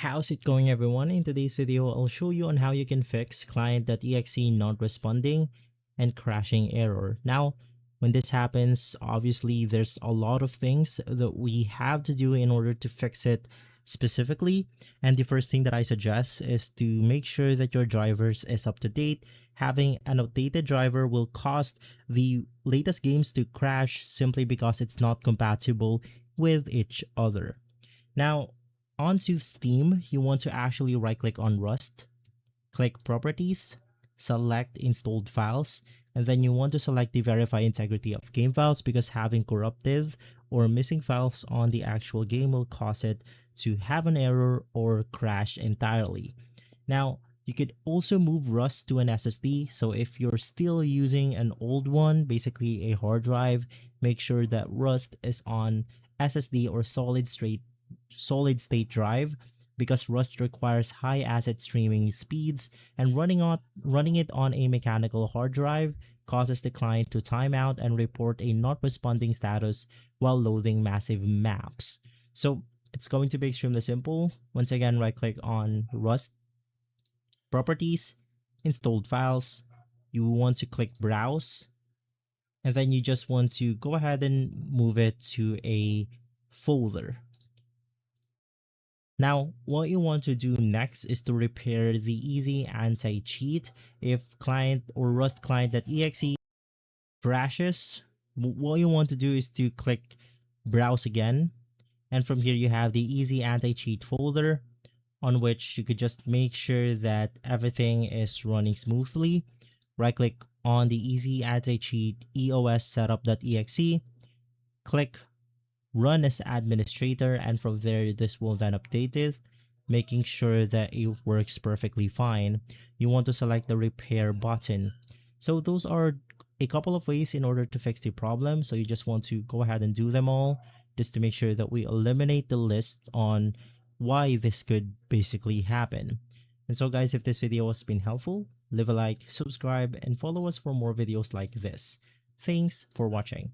How's it going, everyone? In today's video, I'll show you on how you can fix client.exe not responding and crashing error. Now, when this happens, obviously there's a lot of things that we have to do in order to fix it specifically. And the first thing that I suggest is to make sure that your drivers is up to date. Having an outdated driver will cause the latest games to crash simply because it's not compatible with each other. Now, onto Steam, you want to actually right click on Rust, click Properties, select Installed Files, and then you want to select the Verify Integrity of Game Files because having corrupted or missing files on the actual game will cause it to have an error or crash entirely. Now, you could also move Rust to an SSD, so if you're still using an old one, basically a hard drive, make sure that Rust is on SSD or solid state drive because Rust requires high asset streaming speeds, and running it on a mechanical hard drive causes the client to time out and report a not responding status while loading massive maps. So it's going to be extremely simple. Once again, right click on Rust, Properties, Installed Files. You want to click Browse, and then you just want to go ahead and move it to a folder. Now, what you want to do next is to repair the easy anti-cheat. If client or Rust client.exe crashes, what you want to do is to click Browse again. And from here, you have the easy anti-cheat folder on which you could just make sure that everything is running smoothly. Right click on the easy anti-cheat EOS setup.exe, click Run as administrator, and from there this will then update it, making sure that it works perfectly fine. You want to select the repair button. So those are a couple of ways in order to fix the problem. So you just want to go ahead and do them all just to make sure that we eliminate the list on why this could basically happen. And so guys, if this video has been helpful, leave a like, subscribe, and follow us for more videos like this. Thanks for watching.